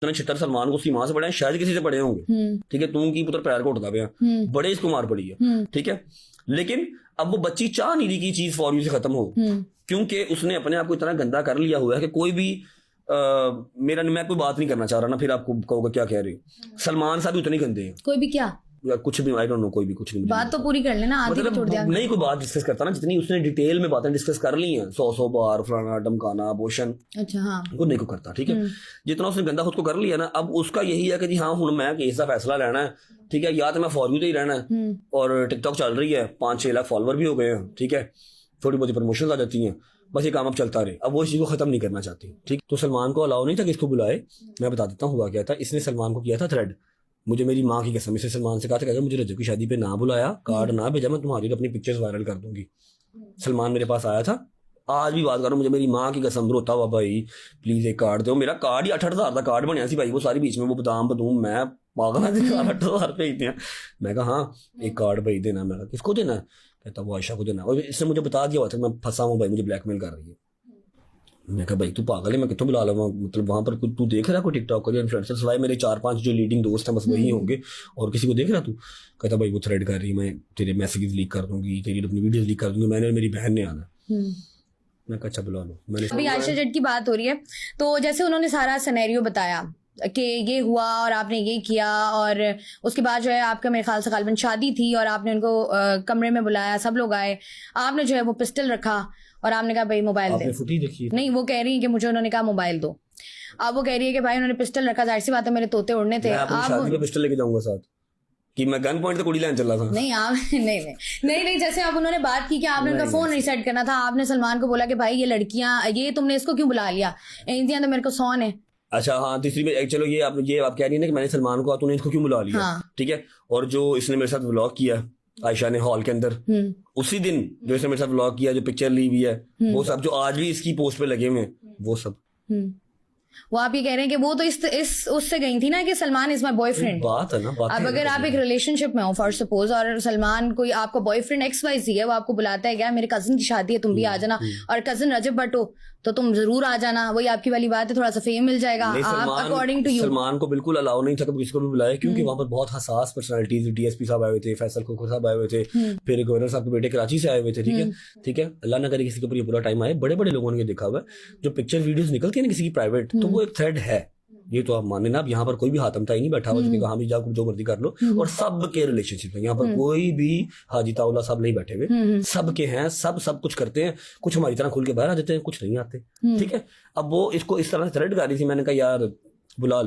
इतने छितर सलमान को उसकी मां से पढ़े हैं, शायद किसी से पढ़े होंगे, ठीक है, तू की पुत्र पैर को उठता पे बड़े इसको मार पड़ी है, ठीक है। लेकिन अब वो बच्ची चाह नहीं रही कि चीज फॉर यू से खत्म हो, क्योंकि उसने अपने आप को इतना गंदा कर लिया हुआ है कि कोई भी मैं कोई बात नहीं करना चाह रहा ना, फिर आपको कहोगे क्या कह रही हो। सलमान साहब भी उतने गंदे हैं, कोई भी क्या या कुछ भी, आई डोंट नो, कोई भी कुछ नहीं, बात तो पूरी कर लेना, आधी मतलब छोड़ दिया। नहीं कोई बात डिस्कस करता ना, जितनी उसने डिटेल में बातें डिस्कस कर ली हैं 100 बार, फलाना डमकाना अबॉर्शन, अच्छा हाँ, वो नहीं को करता, ठीक है। जितना उसने गंदा खुद को कर लिया ना, अब उसका यही है कि जी हाँ हुण मैं केस का फैसला लेना है, ठीक है, या तो मैं फॉर यू तो ही रहना है, और टिकटॉक चल रही है, 5-6 लाख फॉलोअर भी हो गए हैं, ठीक है, थोड़ी बहुत प्रमोशन आ जाती हैं, बस ये काम अब चलता रहे। अब वो इस चीज को खत्म नहीं करना चाहती, ठीक। तो सलमान को अलाउ नहीं था कि इसको बुलाए। मैं बता देता हूँ हुआ क्या था। इसने सलमान को किया था थ्रेड, मुझे मेरी माँ की कसम, इसने सलमान से कहा था कि अगर मुझे रजब की शादी पे ना बुलाया, कार्ड ना भेजा, मैं तुम्हारी अपनी पिक्चर्स वायरल कर दूंगी। सलमान मेरे पास आया था, आज भी बात करो, मुझे मेरी माँ की कसम, रोता हुआ, भाई प्लीज एक कार्ड दो। मेरा कार्ड ही 8,000 का कार्ड बनया सी भाई, वो सारी बीच में वो बदाम बदूम, मैं पागल है 8,000 भेजते हैं। मैं कहा हाँ एक कार्ड भेज देना। मैं कहा किसको देना है? कहता वो आयशा को देना। और इसने मुझे बता दिया हुआ था मैं फंसा हूँ भाई, मुझे ब्लैकमेल कर रही है। मैं कहा भाई तू पागल है, मैं कितों बुला लूंगा, मतलब वहां पर तू देख रहा कोई टिकटॉक को इन्फ्लुएंसर, सिवाय मेरे 4-5 जो लीडिंग दोस्त हैं बस वही होंगे, और किसी को देख रहा तू? कहता भाई वो थ्रेड कर रही, मैं तेरे मैसेजेस लीक कर दूंगी, तेरी अपनी वीडियोस लीक कर दूंगी, मैंने मेरी बहन ने आना। मैं कहा अच्छा बुला लो। मैंने अभी आयशा जट की बात हो रही है, तो जैसे उन्होंने सारा सिनेरियो बताया कि ये हुआ और आपने ये किया, और उसके बाद जो है आपका मेरे ख्याल से गालिबन शादी थी और आपने उनको कमरे में बुलाया, सब लोग आए, आपने जो है वो पिस्टल रखा और आपने कहा भाई मोबाइल दे। फुटी देखी नहीं, वो कह रही है कि मुझे उन्होंने कहा मोबाइल दो। अब वो कह रही है कि भाई उन्होंने पिस्टल रखा, जाहिर सी बात है मेरे तोते उड़ने थे। आप शादी पे पिस्टल लेके जाऊंगा साथ कि मैं गन पॉइंट से कुड़ी लाइन चल रहा था? नहीं आप नहीं, जैसे अब उन्होंने बात की कि आपने उनका फोन रीसेट करना था, आपने सलमान को बोला कि भाई ये लड़कियां, ये तुमने इसको क्यों बुला लिया, इंडिया तो मेरे को सौन है। अच्छा हाँ, तीसरी में चलो ये आप कह रही है ना कि मैंने सलमान को, तूने इसको क्यों बुला लिया, हाँ। ठीक है। और जो इसने मेरे साथ व्लॉग किया आयशा ने हॉल के अंदर, उसी दिन जो इसने मेरे साथ व्लॉग किया, जो पिक्चर ली हुई है, वो सब जो आज भी इसकी पोस्ट पे लगे हुए, वो सब वो आप ये कह रहे हैं कि वो तो इस उससे गई थी ना कि सलमान इज माय बॉयफ्रेंड। बात है ना, बात अब अगर आप एक रिलेशनशिप में हो फॉर सपोज, और सलमान कोई आपका बॉयफ्रेंड XYZ है, वो आपको बुलाता है क्या मेरे कजिन की शादी है तुम भी आ जाना, और कजिन रजब भट्ट हो तो तुम जरूर आ जाना, वही आपकी वाली बात है, थोड़ा सा फेम मिल जाएगा। आप अकॉर्डिंग टू यू सलमान को बिल्कुल अलाउ नहीं था कि किसी को भी बुलाए, क्योंकि वहां पर बहुत हसास पर्सनालिटीज, DSP साहब आए हुए थे, फैसल खोखर साहब आए हुए थे, फिर गवर्नर साहब के बेटे कराची से आए हुए थे, ठीक है। अल्लाह ना करे किसी के ऊपर ये पूरा टाइम आए। बड़े बड़े लोगों ने देखा हुआ है जो पिक्चर वीडियोस निकलती है ना किसी की प्राइवेट, तो वो एक थ्रेड है, ये तो आप माने ना। अब यहाँ पर कोई भी हाथमता ही नहीं बैठा हुआ जो कहा भी जाओ जो मर्जी कर लो, और सबके रिलेशनशिप में यहाँ पर कोई भी हाजी ताउला सब नहीं बैठे हुए, सबके हैं, सब कुछ करते हैं, कुछ हमारी तरह खुल के बाहर आ जाते हैं, कुछ नहीं आते, ठीक है। अब वो इसको इस तरह से थ्रेड कर रही थी, मैंने कहा यार बुला